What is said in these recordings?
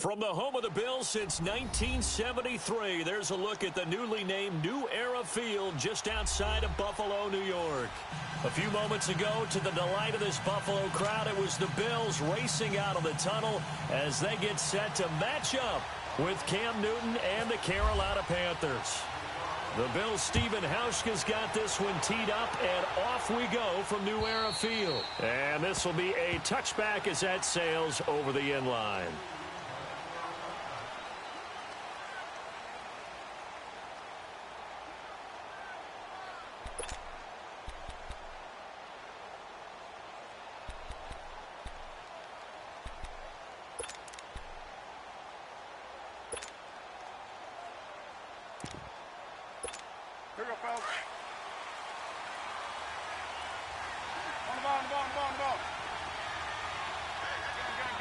From the home of the Bills since 1973, there's a look at the newly named New Era Field just outside of Buffalo, New York. A few moments ago, to the delight of this Buffalo crowd, it was the Bills racing out of the tunnel as they get set to match up with Cam Newton and the Carolina Panthers. The Bills' Stephen Hauschka's got this one teed up, and off we go from New Era Field. And this will be a touchback as that sails over the end line. Here we go, fellas. On the ball, on the ball, on the ball, on the ball.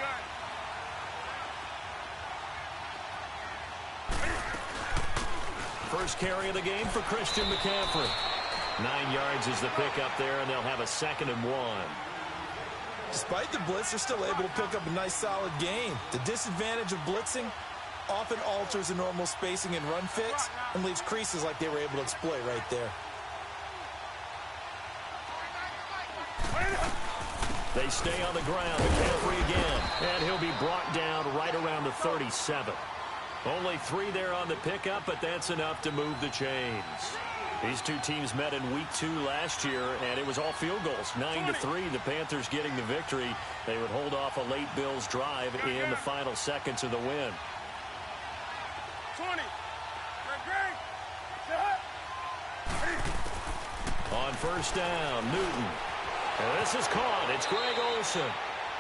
Gun. First carry of the game for Christian McCaffrey. 9 yards is the pickup there, and they'll have a 2nd and 1. Despite the blitz, they're still able to pick up a nice, solid gain. The disadvantage of blitzing often alters the normal spacing and run fits and leaves creases like they were able to exploit right there. They stay on the ground. McCaffrey again, and he'll be brought down right around the 37. Only 3 there on the pickup, but that's enough to move the chains. These two teams met in week 2 last year, and it was all field goals. 9-3, the Panthers getting the victory. They would hold off a late Bills drive in the final seconds of the win. 20. On first down, Newton. And this is caught. It's Greg Olsen.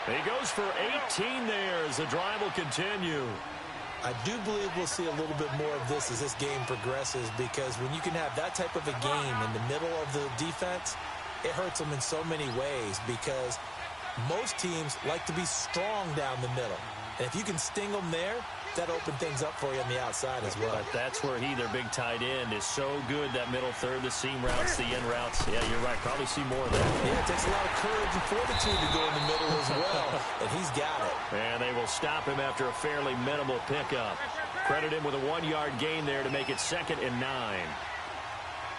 He goes for 18 there as the drive will continue. I do believe we'll see a little bit more of this as this game progresses, because when you can have that type of a game in the middle of the defense, it hurts them in so many ways, because most teams like to be strong down the middle. And if you can sting them there, that open things up for you on the outside as well. But that's where their big tight end, is so good, that middle third, the seam routes, the end routes. Yeah, you're right. Probably see more of that. Yeah, it takes a lot of courage and fortitude to go in the middle as well, and he's got it. And they will stop him after a fairly minimal pickup. Credit him with a 1-yard gain there to make it 2nd and 9.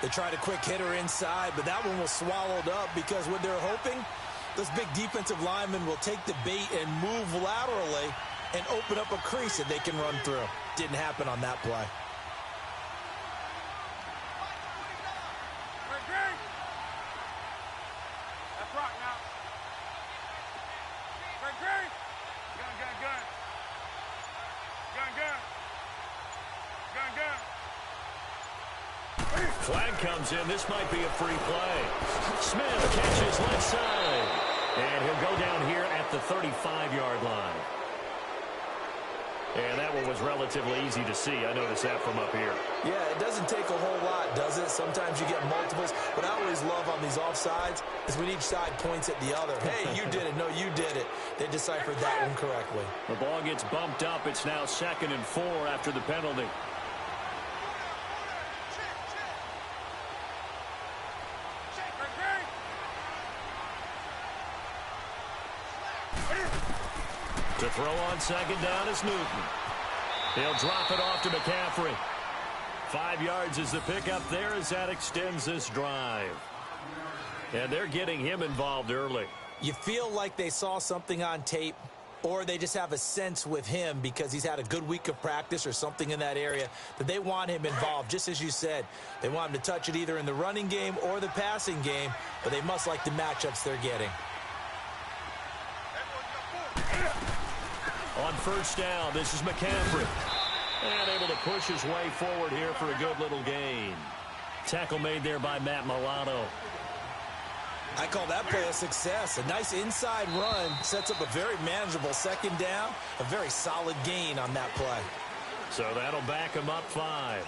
They tried a quick hitter inside, but that one was swallowed up, because what they're hoping, those big defensive linemen will take the bait and move laterally and open up a crease that they can run through. Didn't happen on that play. That's rock now. Gun. Flag comes in. This might be a free play. Smith catches left side. And he'll go down here at the 35-yard line. And that one was relatively easy to see. I noticed that from up here. Yeah, it doesn't take a whole lot, does it? Sometimes you get multiples. What I always love on these offsides is when each side points at the other. Hey, you did it. No, you did it. They deciphered that one correctly. The ball gets bumped up. It's now 2nd and 4 after the penalty. To throw on 2nd down is Newton. He'll drop it off to McCaffrey. 5 yards is the pickup there as that extends this drive. And they're getting him involved early. You feel like they saw something on tape, or they just have a sense with him because he's had a good week of practice or something in that area that they want him involved. Just as you said, they want him to touch it either in the running game or the passing game, but they must like the matchups they're getting. On first down, this is McCaffrey. And able to push his way forward here for a good little gain. Tackle made there by Matt Milano. I call that play a success. A nice inside run sets up a very manageable 2nd down. A very solid gain on that play. So that'll back him up 5.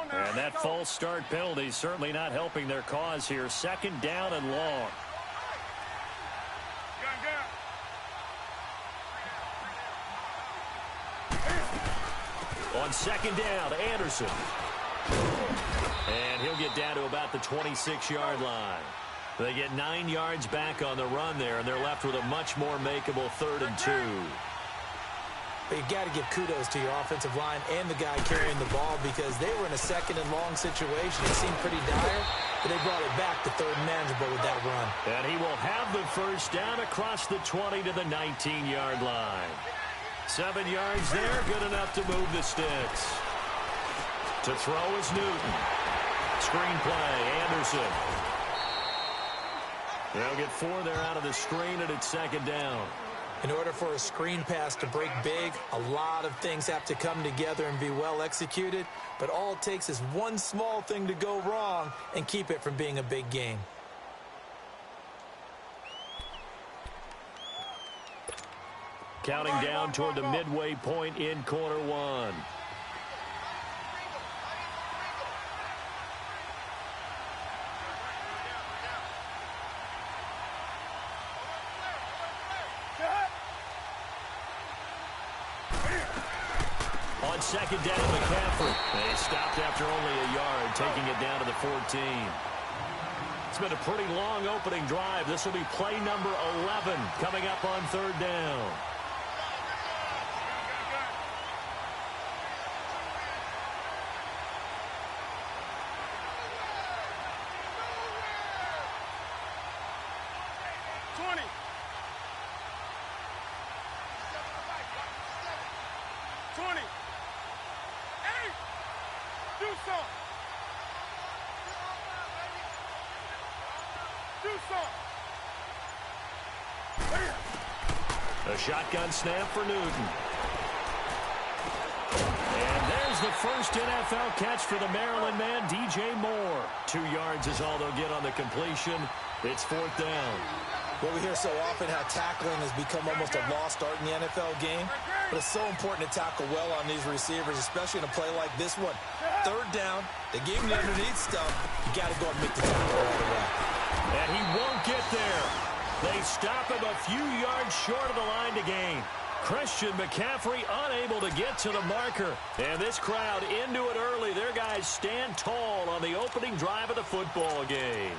And that false start penalty certainly not helping their cause here. 2nd down and long. On second down, Anderson. And he'll get down to about the 26-yard line. They get 9 yards back on the run there, and they're left with a much more makeable 3rd and 2. But you got to give kudos to your offensive line and the guy carrying the ball because they were in a 2nd and long situation. It seemed pretty dire, but they brought it back to 3rd and manageable with that run. And he will have the first down across the 20 to the 19-yard line. 7 yards there, good enough to move the sticks. To throw is Newton. Screen play, Anderson. They'll get 4 there out of the screen, and it's 2nd down. In order for a screen pass to break big, a lot of things have to come together and be well executed, but all it takes is one small thing to go wrong and keep it from being a big game. Counting down toward the midway point in quarter 1. On second down, McCaffrey. They stopped after only a yard, taking it down to the 14. It's been a pretty long opening drive. This will be play number 11 coming up on 3rd down. A shotgun snap for Newton. And there's the first NFL catch for the Maryland man, DJ Moore. 2 yards is all they'll get on the completion. It's 4th down. Well, we hear so often how tackling has become almost a lost art in the NFL game, but it's so important to tackle well on these receivers, especially in a play like this one. 3rd down, they gave him the underneath stuff. You got to go and make the tackle right away. And he won't get there. They stop him a few yards short of the line to gain. Christian McCaffrey unable to get to the marker. And this crowd into it early. Their guys stand tall on the opening drive of the football game.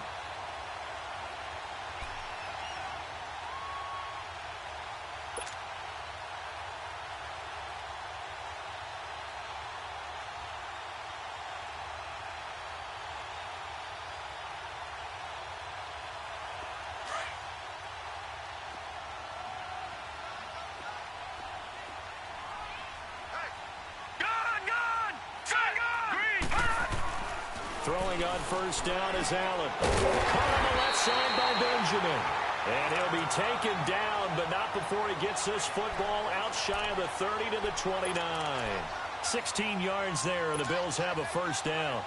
Throwing on first down is Allen. Caught on the left side by Benjamin. And he'll be taken down, but not before he gets this football out shy of the 30 to the 29. 16 yards there, and the Bills have a first down.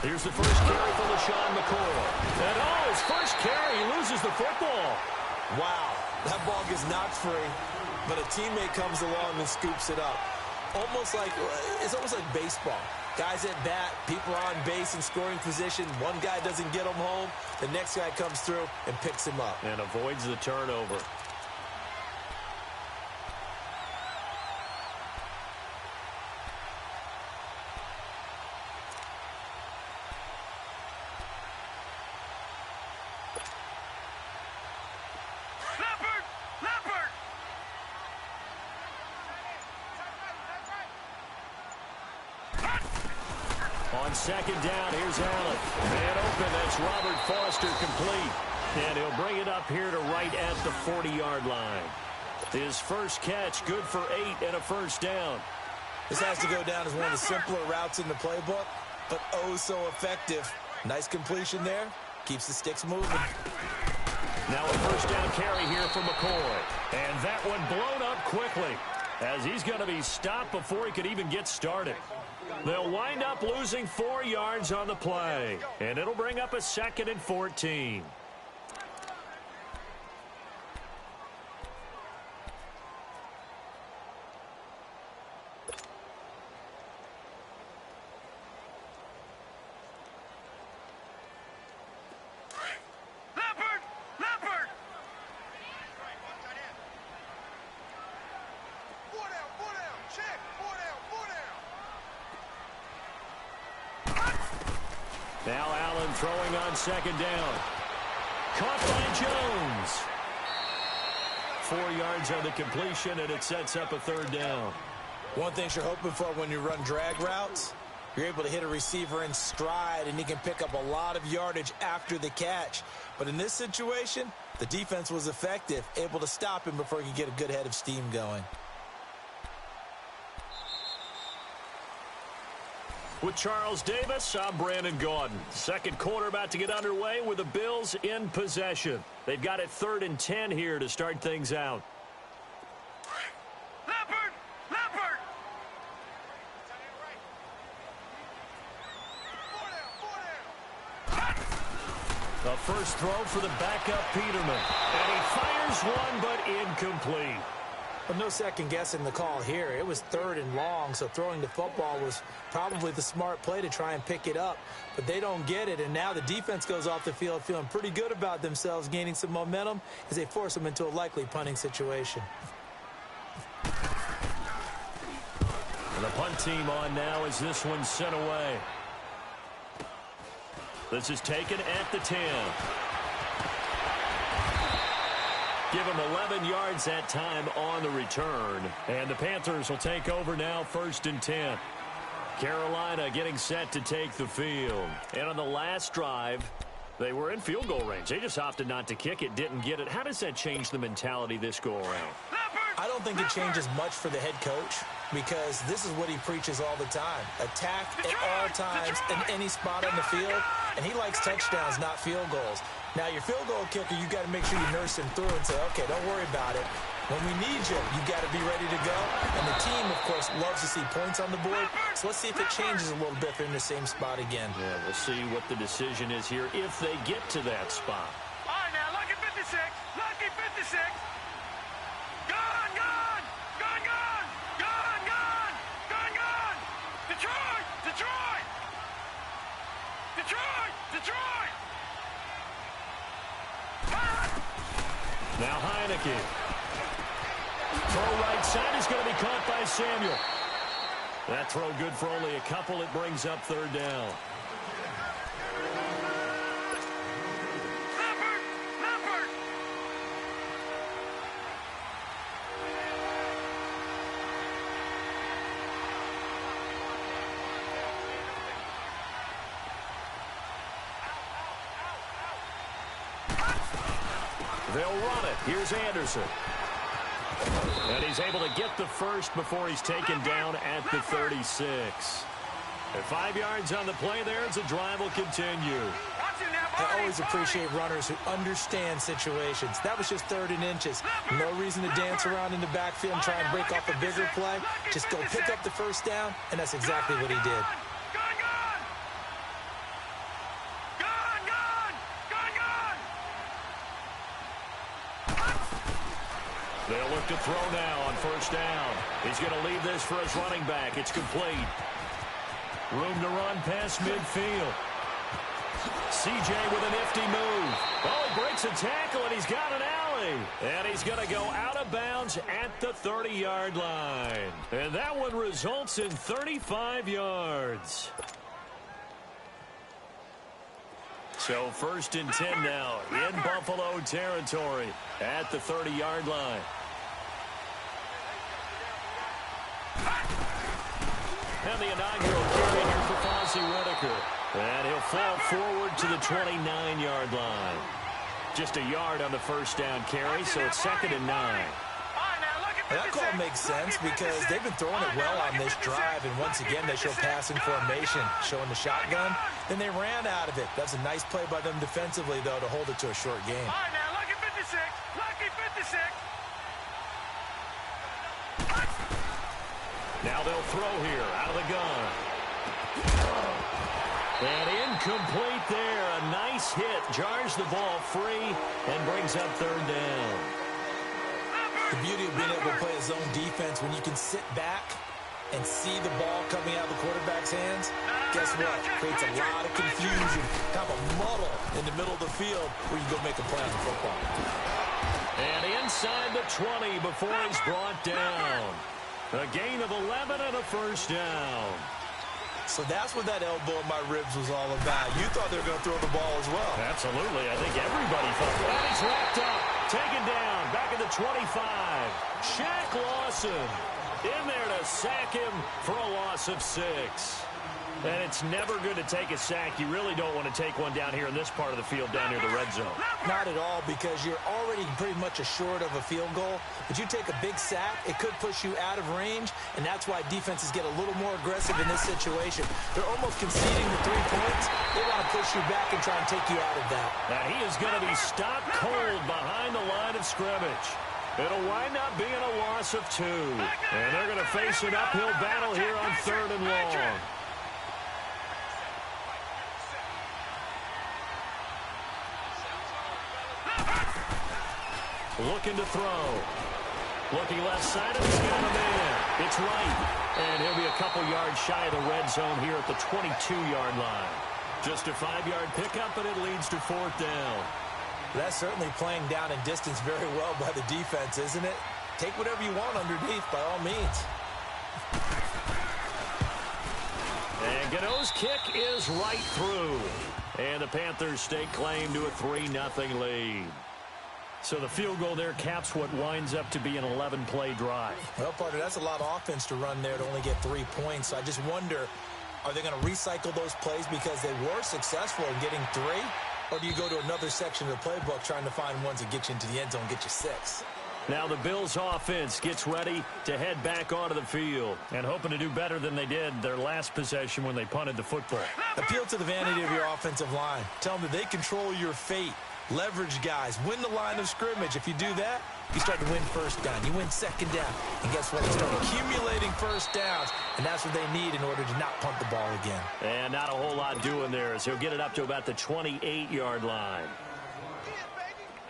Here's the first carry for LaShawn McCoy. And his first carry, he loses the football. Wow, that ball gets knocked free, but a teammate comes along and scoops it up. It's almost like baseball. Guys at bat, people are on base in scoring position. One guy doesn't get him home. The next guy comes through and picks him up. And avoids the turnover. On second down, here's Allen. Man open, that's Robert Foster complete. And he'll bring it up here to right at the 40-yard line. His first catch, good for 8 and a first down. This has to go down as one of the simpler routes in the playbook, but oh so effective. Nice completion there. Keeps the sticks moving. Now a first down carry here for McCoy. And that one blown up quickly, as he's going to be stopped before he could even get started. They'll wind up losing 4 yards on the play, and it'll bring up a 2nd and 14. Now Allen throwing on second down. Caught by Jones. 4 yards on the completion, and it sets up a third down. One thing you're hoping for when you run drag routes, you're able to hit a receiver in stride, and he can pick up a lot of yardage after the catch. But in this situation, the defense was effective, able to stop him before he could get a good head of steam going. With Charles Davis, I'm Brandon Gaudin. Second quarter about to get underway with the Bills in possession. They've got it 3rd and 10 here to start things out. Leopard! Leopard! The first throw for the backup Peterman. And he fires one, but incomplete. But no second guessing the call here. It was 3rd and long, so throwing the football was probably the smart play to try and pick it up. But they don't get it, and now the defense goes off the field feeling pretty good about themselves, gaining some momentum as they force them into a likely punting situation. And the punt team on now as this one's sent away. This is taken at the 10. Give him 11 yards that time on the return. And the Panthers will take over now, 1st and 10. Carolina getting set to take the field. And on the last drive, they were in field goal range. They just opted not to kick it, didn't get it. How does that change the mentality this go around? I don't think it changes much for the head coach because this is what he preaches all the time. Attack at all times in any spot on the field, and he likes touchdowns, not field goals. Now, your field goal kicker, you got to make sure you nurse him through and say, okay, don't worry about it. When we need you, you got to be ready to go. And the team, of course, loves to see points on the board. So let's see if it changes a little bit if they're in the same spot again. Yeah, we'll see what the decision is here if they get to that spot. All right, now, lucky 56. Lucky 56. Gone, gone. Gone, gone. Gone, gone. Gone, gone. Detroit. Detroit. Detroit. Detroit. Now Heineke. Throw right side is going to be caught by Samuel. That throw good for only a couple. It brings up 3rd down. Leopard! Leopard! They'll run it. Here's Anderson. And he's able to get the first before he's taken down at the 36. And 5 yards on the play there as the drive will continue. I always appreciate runners who understand situations. That was just 3rd and inches. No reason to dance around in the backfield and try and break off a bigger play. Just go pick up the first down, and that's exactly what he did. They'll look to throw now on 1st down. He's going to leave this for his running back. It's complete. Room to run past midfield. CJ with a nifty move. Oh, he breaks a tackle, and he's got an alley. And he's going to go out of bounds at the 30-yard line. And that one results in 35 yards. So 1st and 10 now in Buffalo territory at the 30-yard line. And the inaugural carry here for Fonzie Whitaker. And he'll fall forward to the 29-yard line. Just a yard on the 1st down carry, so it's 2nd and 9. That call makes sense because they've been throwing it well on this drive, and once again they show passing formation, showing the shotgun. Then they ran out of it. That's a nice play by them defensively, though, to hold it to a short game. All right, now, lucky 56. Lucky 56. Now they'll throw here out of the gun. And incomplete there. A nice hit. Jars the ball free and brings up 3rd down. The beauty of being able to play a zone defense when you can sit back and see the ball coming out of the quarterback's hands, guess what? Creates a lot of confusion, kind of a muddle in the middle of the field where you go make a play on the football. And inside the 20 before he's brought down. A gain of 11 and a 1st down. So that's what that elbow in my ribs was all about. You thought they were going to throw the ball as well. Absolutely. I think everybody thought that. He's wrapped up. Taken down. Back at the 25. Shaq Lawson in there to sack him for a loss of 6. And it's never good to take a sack. You really don't want to take one down here in this part of the field down near the red zone. Not at all, because you're already pretty much assured of a field goal. But you take a big sack, it could push you out of range, and that's why defenses get a little more aggressive in this situation. They're almost conceding the 3 points. They want to push you back and try and take you out of that. Now he is going to be stopped cold behind the line of scrimmage. It'll wind up being a loss of 2. And they're going to face an uphill battle here on 3rd and long. Looking to throw. Looking left side, and he's got a man. It's right. And he'll be a couple yards shy of the red zone here at the 22-yard line. Just a 5-yard pickup, and it leads to 4th down. That's certainly playing down in distance very well by the defense, isn't it? Take whatever you want underneath, by all means. And Gano's kick is right through. And the Panthers stake claim to a 3-0 lead. So the field goal there caps what winds up to be an 11-play drive. Well, partner, that's a lot of offense to run there to only get 3 points. So I just wonder, are they going to recycle those plays because they were successful in getting 3? Or do you go to another section of the playbook trying to find ones that get you into the end zone and get you 6? Now the Bills offense gets ready to head back onto the field and hoping to do better than they did their last possession when they punted the football. Appeal to the vanity of your offensive line. Tell them that they control your fate. Leverage guys. Win the line of scrimmage. If you do that, you start to win 1st down. You win 2nd down. And guess what? You start accumulating 1st downs. And that's what they need in order to not punt the ball again. And not a whole lot doing there as he'll get it up to about the 28-yard line.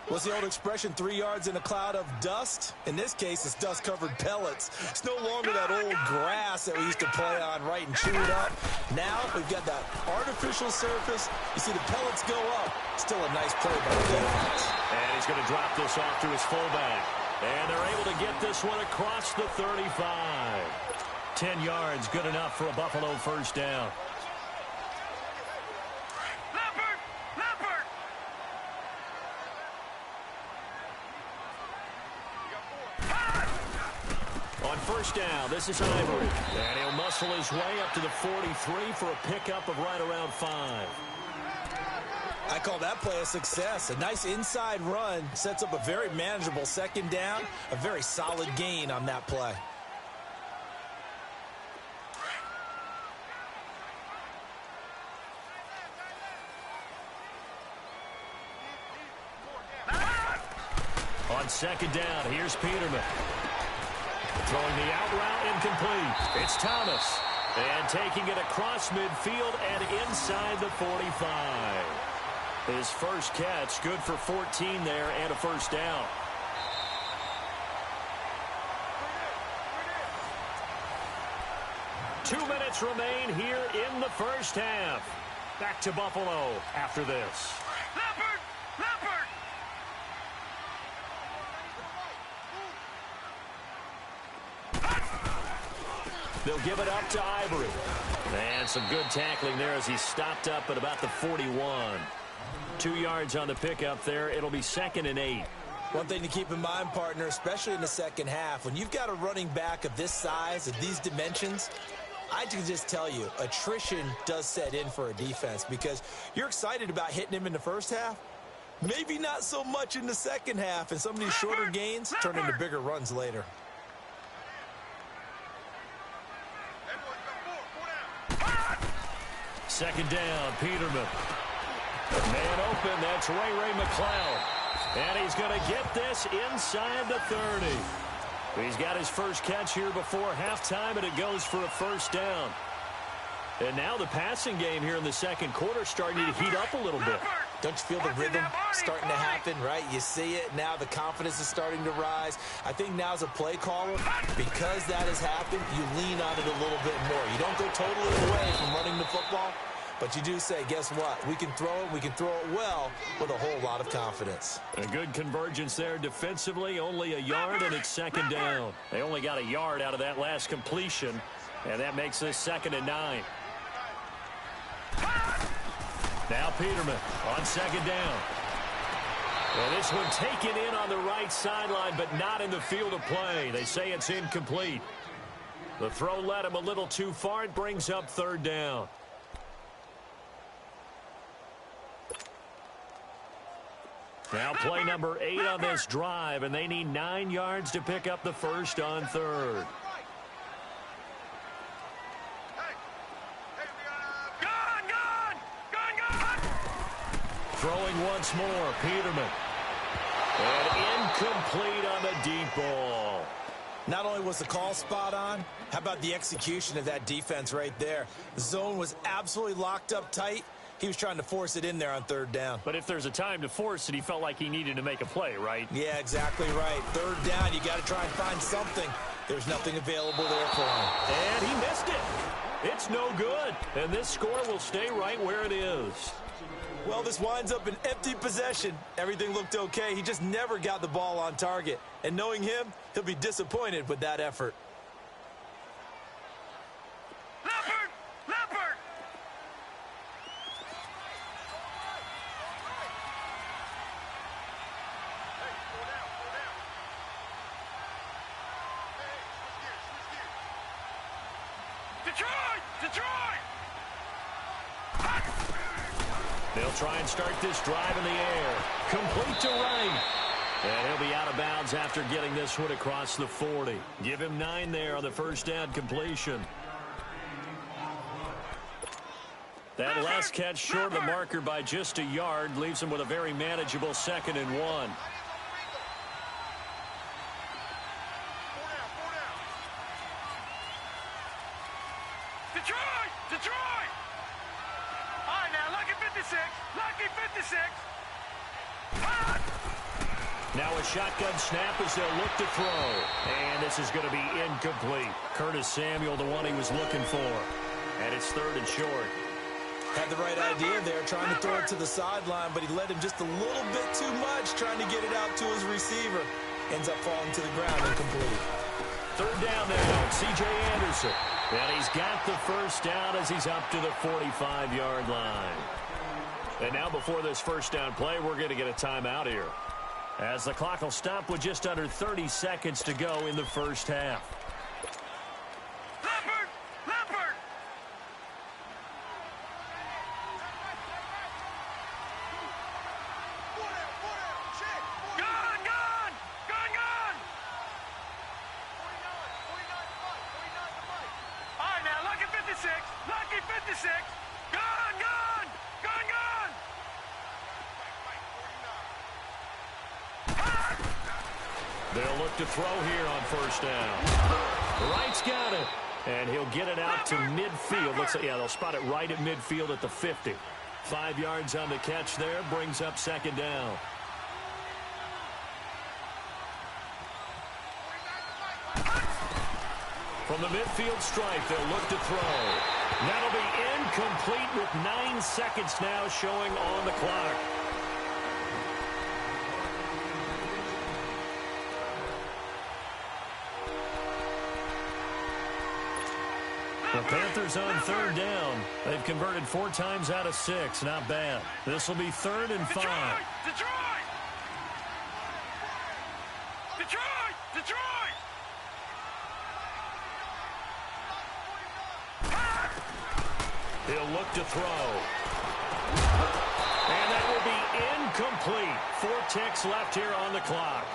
What's the old expression, 3 yards in a cloud of dust? In this case, it's dust-covered pellets. It's no longer that old grass that we used to play on, right, and chew it up. Now we've got that artificial surface. You see the pellets go up. Still a nice play by the defense. And he's going to drop this off to his fullback. And they're able to get this one across the 35. 10 yards, good enough for a Buffalo 1st down. On 1st down, this is Ivory. And he'll muscle his way up to the 43 for a pickup of right around 5. I call that play a success. A nice inside run sets up a very manageable 2nd down. A very solid gain on that play. On 2nd down, here's Peterman. Throwing the out route incomplete. It's Thomas. And taking it across midfield and inside the 45. His first catch, good for 14 there and a 1st down. Two minutes remain here in the 1st half. Back to Buffalo after this. They'll give it up to Ivory. And some good tackling there as he stopped up at about the 41. 2 yards on the pickup there. It'll be 2nd and 8. One thing to keep in mind, partner, especially in the 2nd half, when you've got a running back of this size, of these dimensions, I can just tell you, attrition does set in for a defense because you're excited about hitting him in the 1st half. Maybe not so much in the 2nd half, and some of these shorter gains turn into bigger runs later. Second down, Peterman. Man open, that's Ray McLeod. And he's going to get this inside the 30. He's got his first catch here before halftime, and it goes for a 1st down. And now the passing game here in the 2nd quarter starting to heat up a little bit. Don't you feel the rhythm starting to happen, right? You see it. Now the confidence is starting to rise. I think now as a play caller, because that has happened, you lean on it a little bit more. You don't go totally away from running the football, but you do say, guess what? We can throw it. We can throw it well with a whole lot of confidence. A good convergence there defensively. Only a yard, and it's 2nd down. They only got a yard out of that last completion, and that makes this 2nd and 9. Now Peterman on second down. Well, this one taken in on the right sideline, but not in the field of play. They say it's incomplete. The throw led him a little too far. It brings up third down. Now play number 8 on this drive, and they need 9 yards to pick up the first on third. Throwing once more, Peterman. And incomplete on the deep ball. Not only was the call spot on, how about the execution of that defense right there? The zone was absolutely locked up tight. He was trying to force it in there on third down. But if there's a time to force it, he felt like he needed to make a play, right? Yeah, exactly right. Third down, you got to try and find something. There's nothing available there for him. And he missed it. It's no good. And this score will stay right where it is. Well, this winds up an empty possession. Everything looked okay. He just never got the ball on target. And knowing him, he'll be disappointed with that effort. Leopard! Leopard! Detroit! Detroit! They'll try and start this drive in the air. Complete to right. And he'll be out of bounds after getting this one across the 40. Give him 9 there on the first down completion. That last catch short of the marker by just a yard leaves him with a very manageable 2nd and 1. Detroit! Detroit! All right, now, lucky 56. Lucky 56. Now a shotgun snap as they'll look to throw. And this is going to be incomplete. Curtis Samuel, the one he was looking for. And it's 3rd and short. Had the right idea there, trying to throw it to the sideline, but he led him just a little bit too much, trying to get it out to his receiver. Ends up falling to the ground, incomplete. 3rd down now, C.J. Anderson. And he's got the first down as he's up to the 45-yard line. And now before this first down play, we're going to get a timeout here, as the clock will stop with just under 30 seconds to go in the first half. Leopard! Leopard! Gun! Gun! Gun! Gun! 49, all right, now, lucky 56. Lucky 56. Gun! Gun! Gun! Gun! They'll look to throw here on first down. Wright's got it. And he'll get it out to midfield. Looks like, yeah, they'll spot it right at midfield at the 50. 5 yards on the catch there. Brings up 2nd down. From the midfield stripe, they'll look to throw. That'll be incomplete with 9 seconds now showing on the clock. The Panthers on 3rd down. They've converted 4 times out of 6. Not bad. This will be 3rd and 5. Detroit! Detroit! Detroit! He'll look to throw. And that will be incomplete. 4 ticks left here on the clock.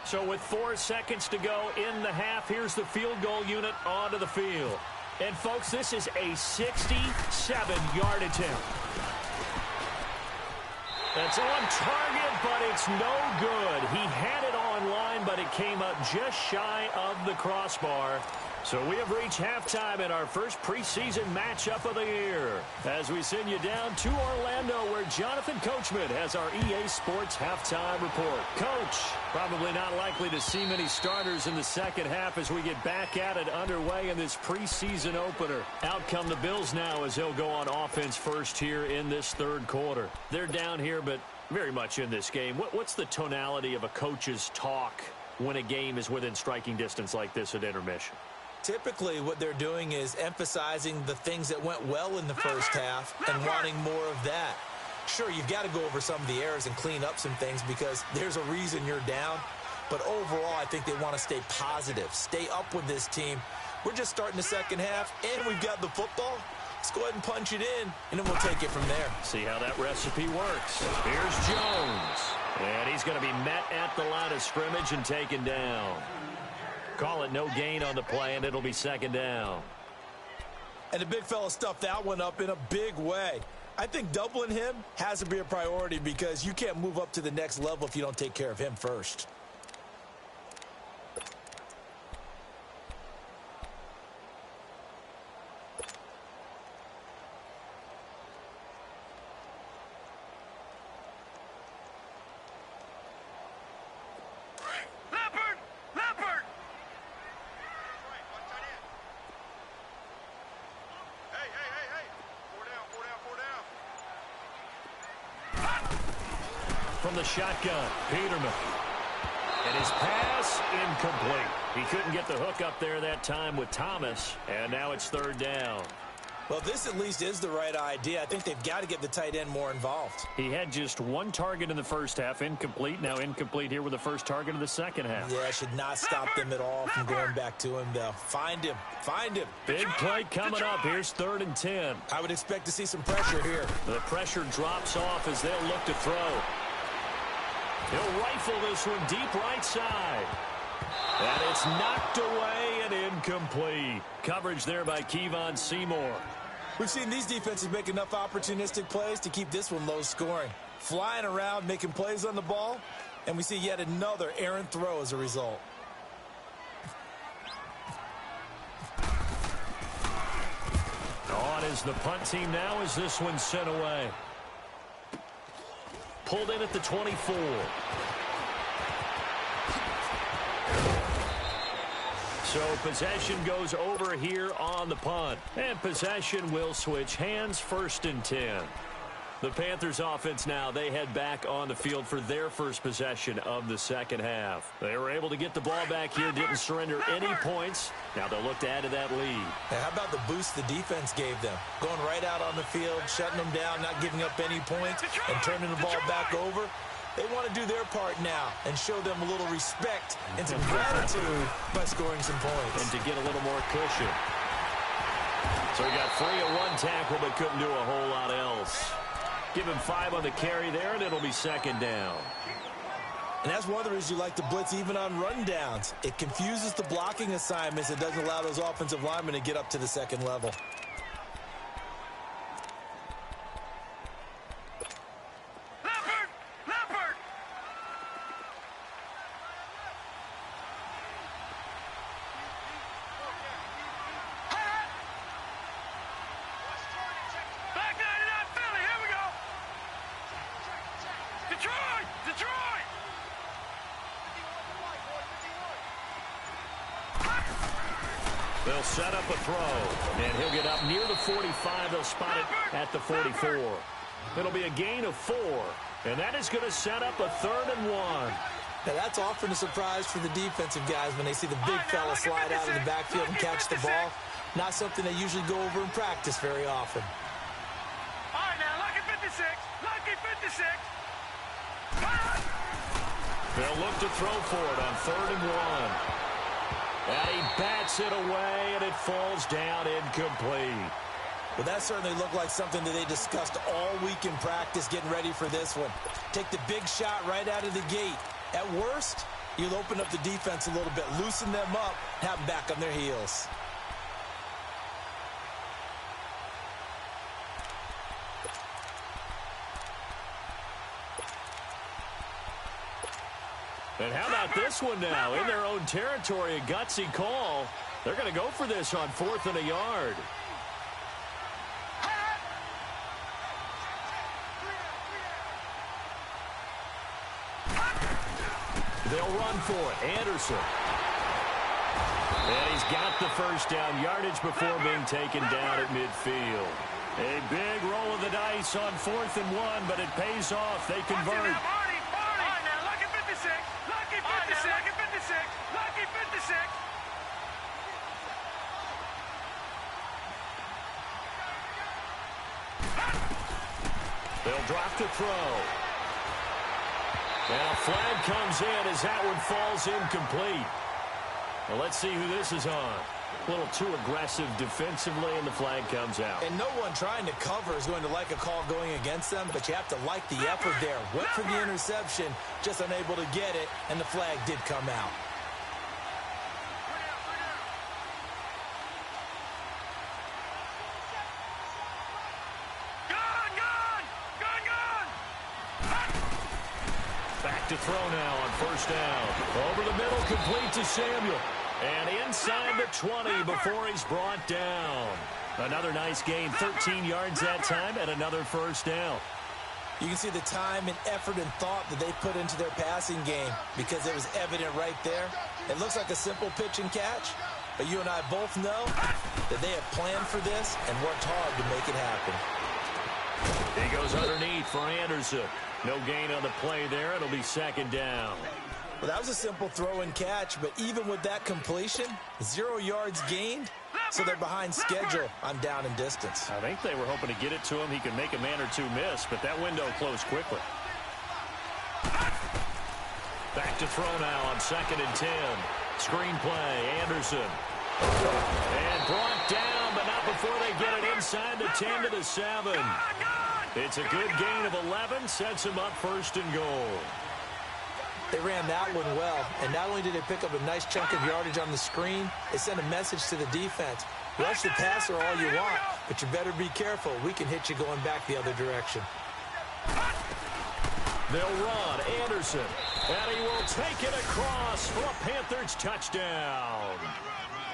So with 4 seconds to go in the half, here's the field goal unit onto the field. And, folks, this is a 67-yard attempt. That's on target, but it's no good. He had it on line, but it came up just shy of the crossbar. So we have reached halftime in our first preseason matchup of the year, as we send you down to Orlando, where Jonathan Coachman has our EA Sports halftime report. Coach, probably not likely to see many starters in the second half as we get back at it underway in this preseason opener. Out come the Bills now as they'll go on offense first here in this 3rd quarter. They're down here, but very much in this game. What's the tonality of a coach's talk when a game is within striking distance like this at intermission? Typically, what they're doing is emphasizing the things that went well in the first half and wanting more of that. Sure, you've got to go over some of the errors and clean up some things because there's a reason you're down. But overall, I think they want to stay positive, stay up with this team. We're just starting the second half, and we've got the football. Let's go ahead and punch it in, and then we'll take it from there. See how that recipe works. Here's Jones. And he's going to be met at the line of scrimmage and taken down. Call it no gain on the play, and it'll be second down. And the big fella stuffed that one up in a big way. I think doubling him has to be a priority because you can't move up to the next level if you don't take care of him first. From the shotgun, Peterman. And his pass incomplete. He couldn't get the hook up there that time with Thomas, and now it's third down. Well, this at least is the right idea. I think they've got to get the tight end more involved. He had just one target in the first half, incomplete. Now incomplete here with the first target of the second half. Yeah, should not stop them at all from going back to him, though. Find him. Find him. Big play coming up. Here's 3rd and 10. I would expect to see some pressure here. The pressure drops off as they'll look to throw. He'll rifle this one deep right side. And it's knocked away and incomplete. Coverage there by Kevon Seymour. We've seen these defenses make enough opportunistic plays to keep this one low scoring. Flying around, making plays on the ball, and we see yet another errant throw as a result. On is the punt team now as this one's sent away. Pulled in at the 24. So possession goes over here on the punt. And possession will switch hands, 1st and 10. The Panthers offense now, they head back on the field for their first possession of the second half. They were able to get the ball back here, didn't surrender any points. Now they'll look to add to that lead. Now, how about the boost the defense gave them? Going right out on the field, shutting them down, not giving up any points, and turning the ball back over. They want to do their part now and show them a little respect and some gratitude by scoring some points. And to get a little more cushion. So he got free at one tackle but couldn't do a whole lot else. Give him 5 on the carry there, and it'll be second down. And that's one of the reasons you like to blitz even on rundowns. It confuses the blocking assignments. It doesn't allow those offensive linemen to get up to the second level. They'll set up a throw, and he'll get up near the 45. They'll spot it at the 44. It'll be a gain of 4, and that is going to set up a 3rd and 1. Now, that's often a surprise for the defensive guys when they see the big fella slide out of the backfield and catch the ball. Not something they usually go over in practice very often. All right, now, lucky 56. Lucky 56. They'll look to throw for it on 3rd and 1. And he bats it away, and it falls down incomplete. Well, that certainly looked like something that they discussed all week in practice, getting ready for this one. Take the big shot right out of the gate. At worst, you'll open up the defense a little bit, loosen them up, have them back on their heels. And how about this one now? In their own territory, a gutsy call. They're going to go for this on 4th and a yard. They'll run for it. Anderson. And he's got the first down yardage before being taken down at midfield. A big roll of the dice on 4th and 1, but it pays off. They convert. Lucky 56. Lucky 56. They'll drop to throw. Now flag comes in as that one falls incomplete. Well, let's see who this is on. A little too aggressive defensively, and the flag comes out. And no one trying to cover is going to like a call going against them, but you have to like the effort there. Went for the interception, just unable to get it, and the flag did come out. Back to throw now on first down. Over the middle, complete to Samuel. And inside the 20 before he's brought down. Another nice gain, 13 yards that time, and another first down. You can see the time and effort and thought that they put into their passing game because it was evident right there. It looks like a simple pitch and catch, but you and I both know that they have planned for this and worked hard to make it happen. He goes underneath for Anderson. No gain on the play there. It'll be second down. Well, that was a simple throw and catch, but even with that completion, 0 yards gained, so they're behind schedule on down and distance. I think they were hoping to get it to him. He could make a man or two miss, but that window closed quickly. Back to throw now on 2nd and 10. Screen play, Anderson. And brought down, but not before they get it inside the 10 to the 7. It's a good gain of 11, sets him up 1st and goal. They ran that one well, and not only did they pick up a nice chunk of yardage on the screen, they sent a message to the defense. Rush the passer all you want, but you better be careful. We can hit you going back the other direction. They'll run. Anderson. And he will take it across for a Panthers touchdown.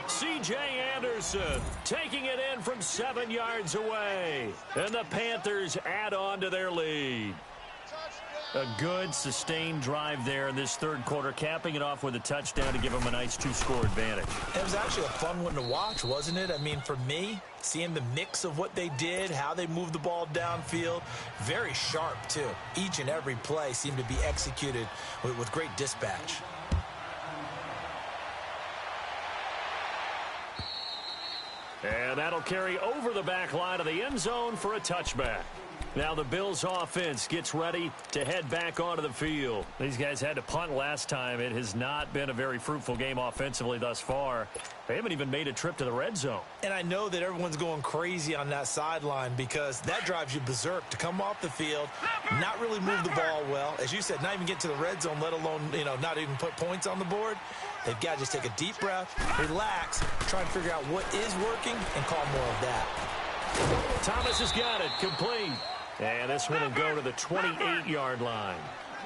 C.J. Anderson taking it in from 7 yards away. And the Panthers add on to their lead. A good, sustained drive there in this third quarter, capping it off with a touchdown to give them a nice 2-score advantage. It was actually a fun one to watch, wasn't it? I mean, for me, seeing the mix of what they did, how they moved the ball downfield, very sharp, too. Each and every play seemed to be executed with great dispatch. And that'll carry over the back line of the end zone for a touchback. Now the Bills offense gets ready to head back onto the field. These guys had to punt last time. It has not been a very fruitful game offensively thus far. They haven't even made a trip to the red zone. And I know that everyone's going crazy on that sideline because that drives you berserk to come off the field, not really move the ball well. As you said, not even get to the red zone, let alone, not even put points on the board. They've got to just take a deep breath, relax, try and figure out what is working, and call more of that. Thomas has got it, complete. And this one will go to the 28-yard line.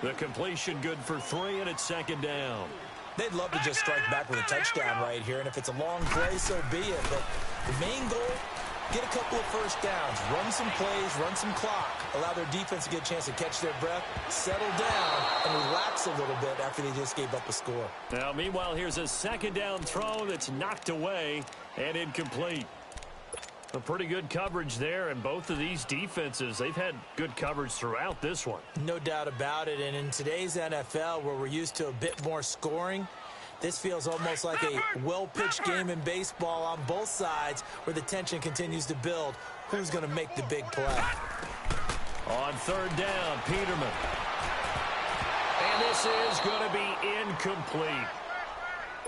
The completion good for 3, and it's 2nd down. They'd love to just strike back with a touchdown right here, and if it's a long play, so be it. But the main goal, get a couple of first downs, run some plays, run some clock, allow their defense to get a chance to catch their breath, settle down, and relax a little bit after they just gave up a score. Now, meanwhile, here's a 2nd down throw that's knocked away and incomplete. A pretty good coverage there, and both of these defenses, they've had good coverage throughout this one. No doubt about it, and in today's NFL, where we're used to a bit more scoring, this feels almost like a well-pitched game in baseball on both sides where the tension continues to build. Who's going to make the big play? On 3rd down, Peterman. And this is going to be incomplete.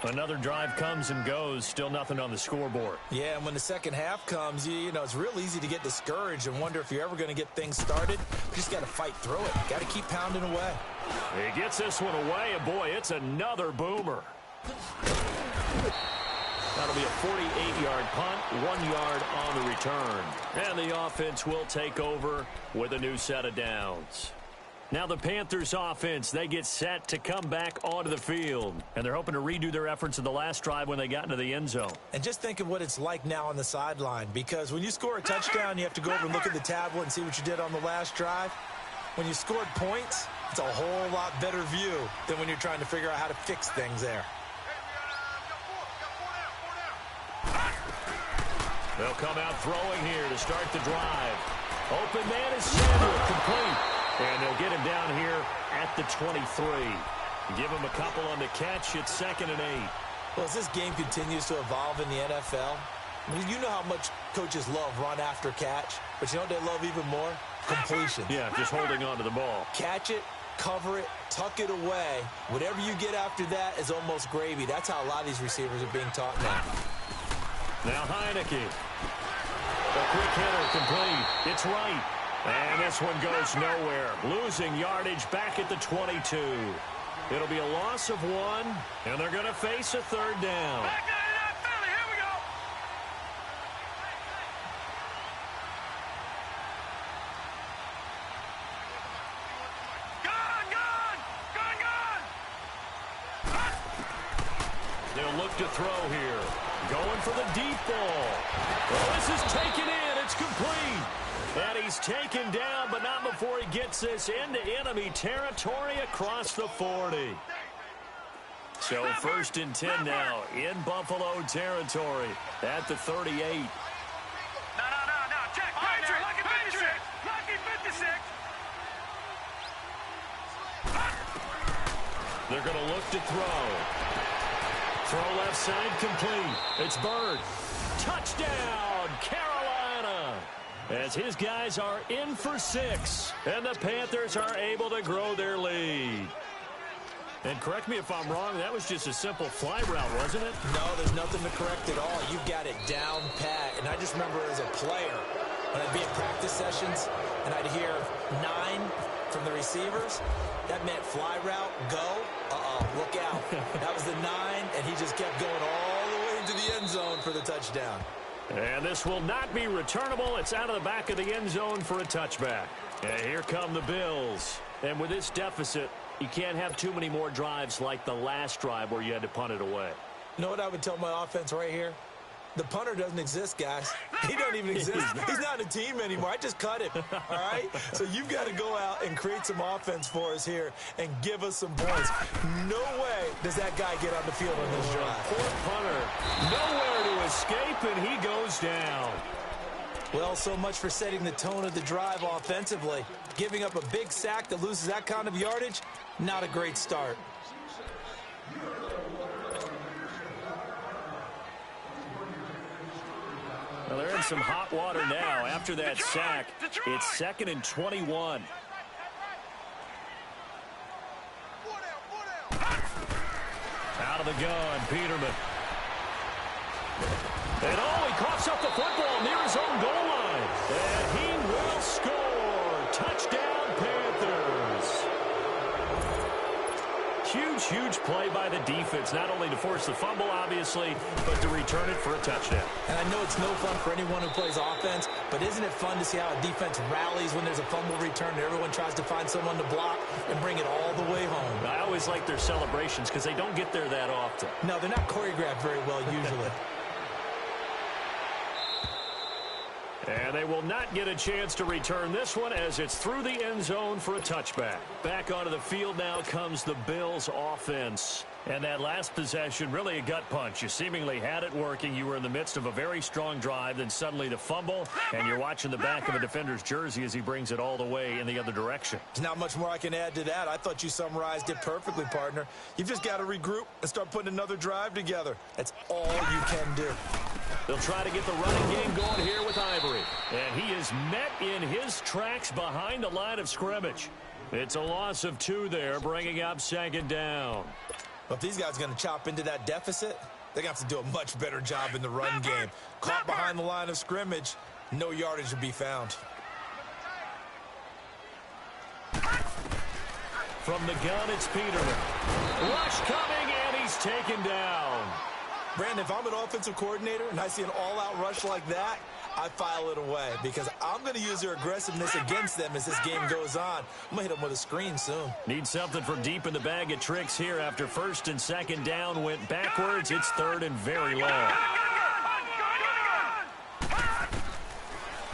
Another drive comes and goes, still nothing on the scoreboard. Yeah, and when the second half comes, it's real easy to get discouraged and wonder if you're ever going to get things started. You just got to fight through it. Got to keep pounding away. He gets this one away, and boy, it's another boomer. That'll be a 48-yard punt, 1 yard on the return. And the offense will take over with a new set of downs. Now the Panthers offense, they get set to come back onto the field. And they're hoping to redo their efforts in the last drive when they got into the end zone. And just think of what it's like now on the sideline. Because when you score a touchdown, you have to go over and look at the tablet and see what you did on the last drive. When you scored points, it's a whole lot better view than when you're trying to figure out how to fix things there. They'll come out throwing here to start the drive. Open man is Samuel, complete. And they'll get him down here at the 23. Give him a couple on the catch. It's 2nd and 8. Well, as this game continues to evolve in the NFL, you know how much coaches love run after catch, but you know what they love even more? completion. Yeah, just holding on to the ball. Catch it, cover it, tuck it away. Whatever you get after that is almost gravy. That's how a lot of these receivers are being taught now. Now Heineke. A quick hitter complete. It's right. And this one goes nowhere. Losing yardage back at the 22. It'll be a loss of 1, and they're going to face a third down. Back to Philly. Here we go. Gone. They'll look to throw here. Going for the deep ball. Well, this is taken in. It's complete. And he's taken down, but not before he gets this into enemy territory across the 40. So 1st and 10 now in Buffalo territory at the 38. No. Check. Patrick. Lucky 56. Lucky 56. They're going to look to throw. Throw left side complete. It's Bird. Touchdown, Carolina. As his guys are in for 6. And the Panthers are able to grow their lead. And correct me if I'm wrong, that was just a simple fly route, wasn't it? No, there's nothing to correct at all. You've got it down pat. And I just remember as a player, when I'd be at practice sessions and I'd hear 9 from the receivers, that meant fly route, go, look out. That was the 9, and he just kept going all the way into the end zone for the touchdown. And this will not be returnable. It's out of the back of the end zone for a touchback. And here come the Bills. And with this deficit, you can't have too many more drives like the last drive where you had to punt it away. You know what I would tell my offense right here? The punter doesn't exist, guys. He doesn't even exist. He's not a team anymore. I just cut him, all right? So you've got to go out and create some offense for us here and give us some points. No way does that guy get on the field on this drive. Poor punter. Nowhere to escape, and he goes down. Well, so much for setting the tone of the drive offensively. Giving up a big sack that loses that kind of yardage, not a great start. Well, they're in some hot water now. After that sack, it's 2nd and 21. Out of the gun, Peterman. And he coughs up the football near his own goal line. And he will score. Touchdown, Panthers. Huge play by the defense, not only to force the fumble, obviously, but to return it for a touchdown. And I know it's no fun for anyone who plays offense, but isn't it fun to see how a defense rallies when there's a fumble return and everyone tries to find someone to block and bring it all the way home? I always like their celebrations because they don't get there that often. No, they're not choreographed very well usually. And they will not get a chance to return this one as it's through the end zone for a touchback. Back onto the field now comes the Bills offense. And that last possession, really a gut punch. You seemingly had it working. You were in the midst of a very strong drive, then suddenly the fumble, and you're watching the back of a defender's jersey as he brings it all the way in the other direction. There's not much more I can add to that. I thought you summarized it perfectly, partner. You've just got to regroup and start putting another drive together. That's all you can do. They'll try to get the running game going here with Ivory. And he is met in his tracks behind the line of scrimmage. It's a loss of 2 there, bringing up 2nd down. Well, if these guys are going to chop into that deficit, they're going to have to do a much better job in the run game. Caught behind the line of scrimmage, no yardage to be found. From the gun, it's Peterman. Rush coming, and he's taken down. Brandon, if I'm an offensive coordinator and I see an all-out rush like that, I file it away because I'm going to use their aggressiveness against them as this game goes on. I'm going to hit them with a screen soon. Need something from deep in the bag of tricks here after 1st and 2nd down went backwards. It's 3rd and very long.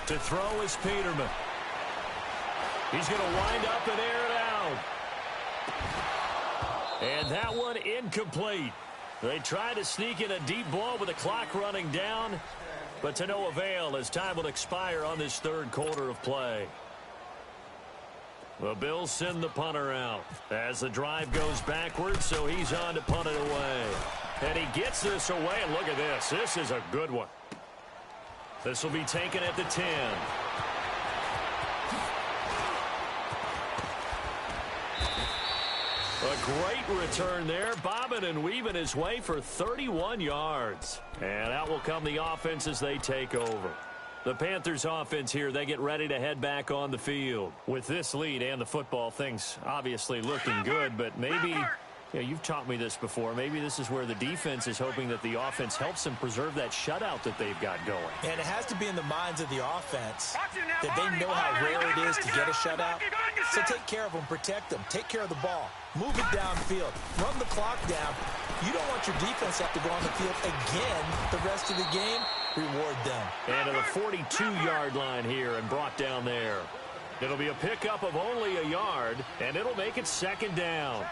To throw is Peterman. He's going to wind up and air it out. And that one incomplete. They try to sneak in a deep ball with the clock running down, but to no avail as time will expire on this 3rd quarter of play. The Bills send the punter out as the drive goes backwards, so he's on to punt it away. And he gets this away, and look at this. This is a good one. This will be taken at the 10. A great return there, bobbing and weaving his way for 31 yards. And out will come the offense as they take over. The Panthers offense here, they get ready to head back on the field. With this lead and the football, things obviously looking good, but maybe, you've taught me this before, maybe this is where the defense is hoping that the offense helps them preserve that shutout that they've got going. And it has to be in the minds of the offense that they know how rare it is to get a shutout. So take care of them, protect them, take care of the ball, move it downfield, run the clock down. You don't want your defense to have to go on the field again the rest of the game. Reward them. And to the 42-yard line here and brought down there. It'll be a pickup of only a yard, and it'll make it second down.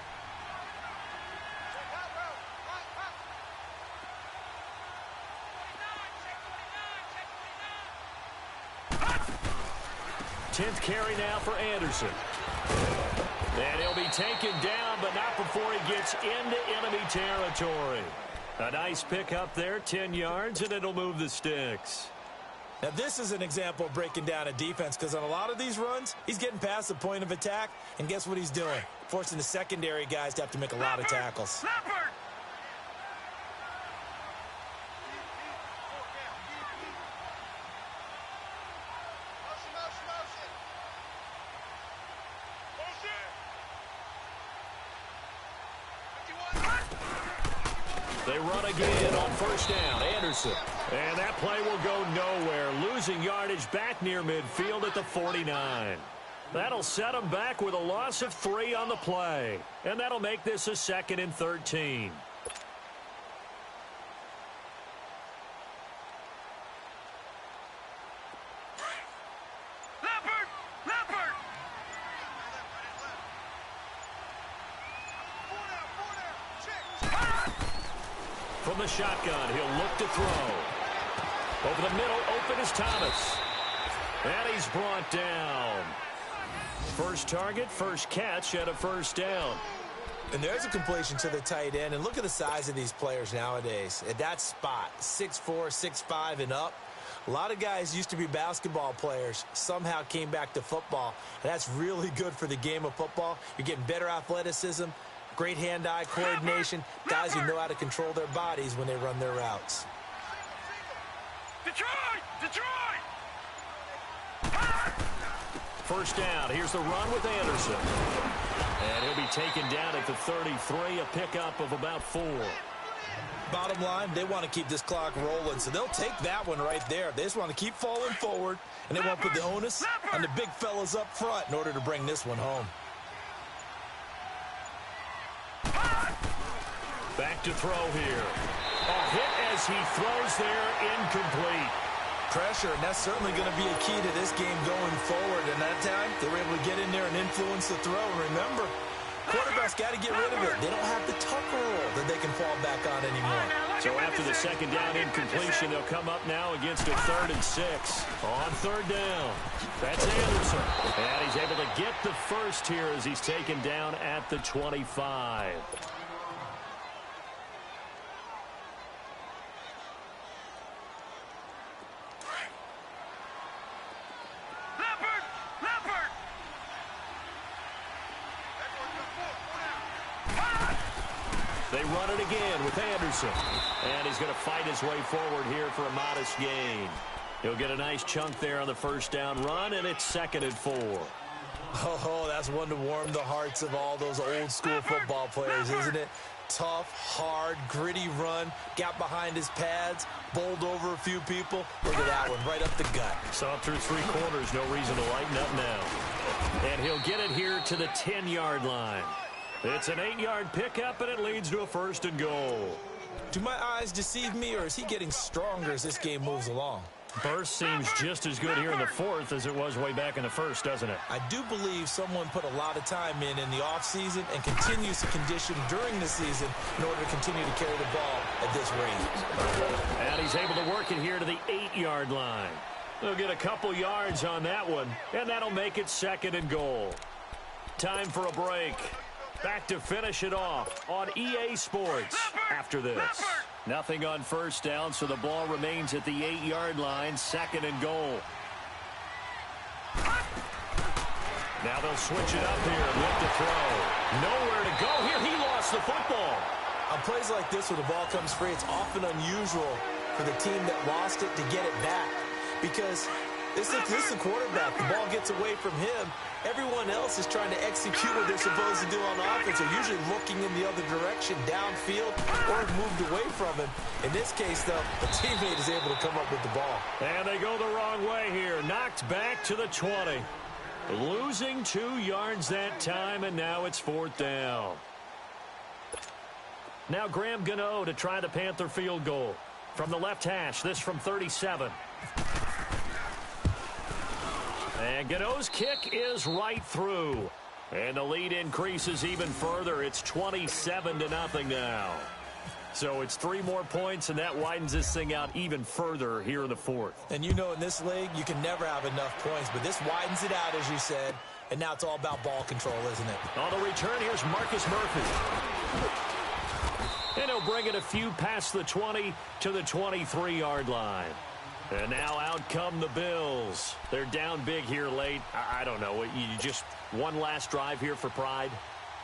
Tenth carry now for Anderson. And he'll be taken down, but not before he gets into enemy territory. A nice pickup there, 10 yards, and it'll move the sticks. Now, this is an example of breaking down a defense, because on a lot of these runs, he's getting past the point of attack, and guess what he's doing? Forcing the secondary guys to have to make a lot of tackles. They run again on first down. Anderson. And that play will go nowhere. Losing yardage back near midfield at the 49. That'll set them back with a loss of 3 on the play. And that'll make this a 2nd and 13. From the shotgun, he'll look to throw. Over the middle, open is Thomas. And he's brought down. First target, first catch, and a first down. And there's a completion to the tight end. And look at the size of these players nowadays. At that spot, 6'4", 6'5", and up. A lot of guys used to be basketball players, somehow came back to football. And that's really good for the game of football. You're getting better athleticism, great hand-eye coordination, guys who know how to control their bodies when they run their routes. Detroit! Detroit! First down. Here's the run with Anderson. And he'll be taken down at the 33, a pickup of about 4. Bottom line, they want to keep this clock rolling, so they'll take that one right there. They just want to keep falling forward, and they want to put the onus on the big fellas up front in order to bring this one home. Back to throw here. A hit as he throws there, incomplete. Pressure, and that's certainly going to be a key to this game going forward. And that time, they were able to get in there and influence the throw. And remember, quarterbacks got to get rid of it. They don't have the tucker roll that they can fall back on anymore. So after the second down incompletion, they'll come up now against a 3rd and 6. On 3rd down, that's Anderson. And he's able to get the first here as he's taken down at the 25. They run it again with Anderson. And he's going to fight his way forward here for a modest gain. He'll get a nice chunk there on the first down run, and it's 2nd and 4. Oh, that's one to warm the hearts of all those old school football players, isn't it? Tough, hard, gritty run, got behind his pads, bowled over a few people. Look at that one, right up the gut. Saw it through 3 quarters, no reason to lighten up now. And he'll get it here to the 10-yard line. It's an 8-yard pickup, and it leads to a 1st and goal. Do my eyes deceive me, or is he getting stronger as this game moves along? Burst seems just as good here in the 4th as it was way back in the 1st, doesn't it? I do believe someone put a lot of time in the offseason and continues to condition during the season in order to continue to carry the ball at this rate. And he's able to work it here to the 8-yard line. They'll get a couple yards on that one, and that'll make it 2nd and goal. Time for a break. Back to finish it off on EA Sports after this. Nothing on first down, so the ball remains at the 8-yard line, 2nd and goal. Now they'll switch it up here and look to throw. Nowhere to go here. He lost the football. On plays like this where the ball comes free, it's often unusual for the team that lost it to get it back. Because this is the quarterback. The ball gets away from him. Everyone else is trying to execute what they're supposed to do on offense. They're usually looking in the other direction, downfield, or have moved away from him. In this case, though, the teammate is able to come up with the ball. And they go the wrong way here. Knocked back to the 20. Losing 2 yards that time, and now it's 4th down. Now Graham Gano to try the Panther field goal. From the left hash, this from 37. And Gano's kick is right through. And the lead increases even further. It's 27-0 now. So it's 3 more points, and that widens this thing out even further here in the 4th. And you know in this league, you can never have enough points, but this widens it out, as you said. And now it's all about ball control, isn't it? On the return, here's Marcus Murphy. And he'll bring it a few past the 20 to the 23-yard line. And now out come the Bills. They're down big here late. I don't know. You just one last drive here for pride?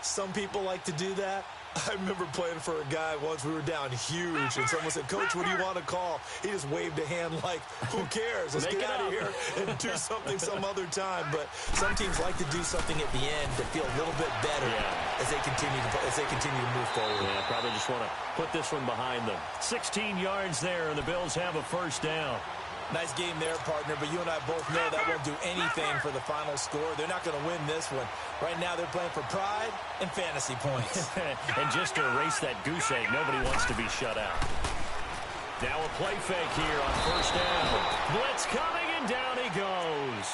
Some people like to do that. I remember playing for a guy once. We were down huge, and someone said, "Coach, what do you want to call?" He just waved a hand like, who cares? Let's get out of here and do something some other time. But some teams like to do something at the end to feel a little bit better as they continue to move forward. Yeah, probably just want to put this one behind them. 16 yards there, and the Bills have a 1st down. Nice game there, partner, but you and I both know that won't do anything for the final score. They're not going to win this one. Right now they're playing for pride and fantasy points. And just to erase that goose egg, nobody wants to be shut out. Now a play fake here on 1st down. Blitz coming, and down he goes.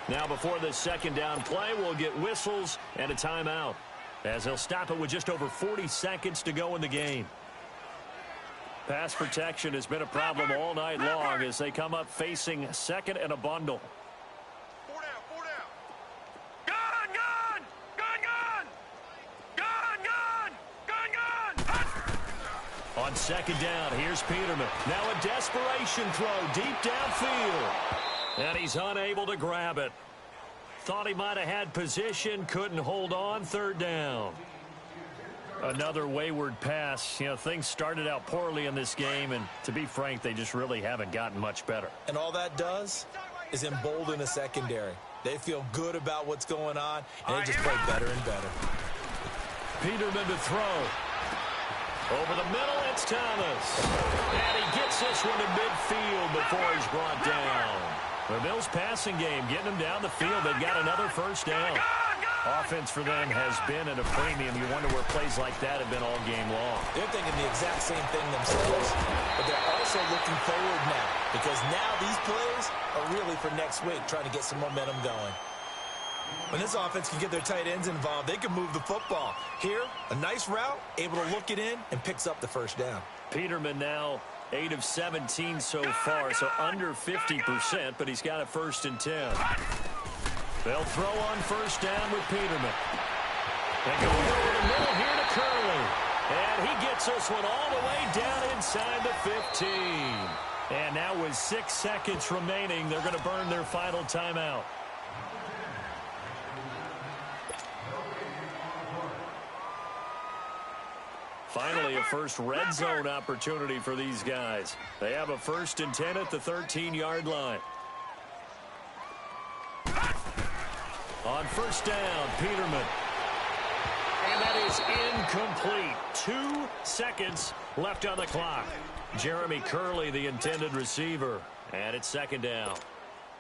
Now before this 2nd down play, we'll get whistles and a timeout, as they'll stop it with just over 40 seconds to go in the game. Pass protection has been a problem all night long as they come up facing 2nd and a bundle. 4 down, 4 down. Gun, gun! Gun, gun! Gun, gun! Gun! On 2nd down, here's Peterman. Now a desperation throw deep downfield. And he's unable to grab it. Thought he might have had position, couldn't hold on. 3rd down. Another wayward pass. You know, things started out poorly in this game, and to be frank, they just really haven't gotten much better. And all that does is embolden the secondary. They feel good about what's going on, and they just play better and better. Peterman to throw. Over the middle, it's Thomas. And he gets this one to midfield before he's brought down. The Bills' passing game getting them down the field. They've got another 1st down. Offense for them has been at a premium. You wonder where plays like that have been all game long. They're thinking the exact same thing themselves, but they're also looking forward now, because now these plays are really for next week, trying to get some momentum going. When this offense can get their tight ends involved, they can move the football. Here, a nice route, able to look it in, and picks up the 1st down. Peterman now 8 of 17 so far, so under 50%, but he's got a 1st and 10. They'll throw on 1st down with Peterman. They go over the middle here to Curley. And he gets this one all the way down inside the 15. And now with 6 seconds remaining, they're going to burn their final timeout. Finally, a first red zone opportunity for these guys. They have a 1st and 10 at the 13-yard line. On 1st down, Peterman. And that is incomplete. 2 seconds left on the clock. Jeremy Curley, the intended receiver. And it's 2nd down.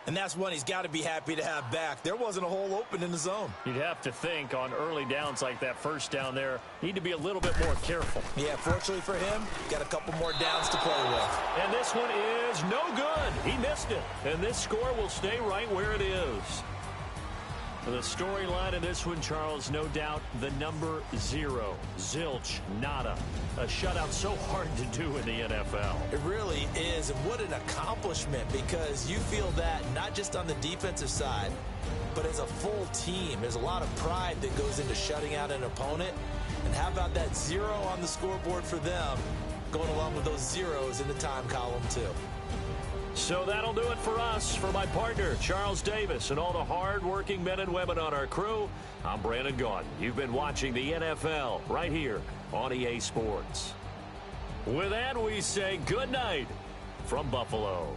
And that's one he's got to be happy to have back. There wasn't a hole open in the zone. You'd have to think on early downs like that 1st down there, need to be a little bit more careful. Yeah, fortunately for him, got a couple more downs to play with. And this one is no good. He missed it. And this score will stay right where it is. The storyline of this one, Charles, no doubt the number 0. Zilch, nada. A shutout so hard to do in the NFL. It really is, and what an accomplishment, because you feel that not just on the defensive side, but as a full team. There's a lot of pride that goes into shutting out an opponent. And how about that 0 on the scoreboard for them, going along with those zeros in the time column, too. So that'll do it for us. For my partner, Charles Davis, and all the hard-working men and women on our crew, I'm Brandon Gaudin. You've been watching the NFL right here on EA Sports. With that, we say good night from Buffalo.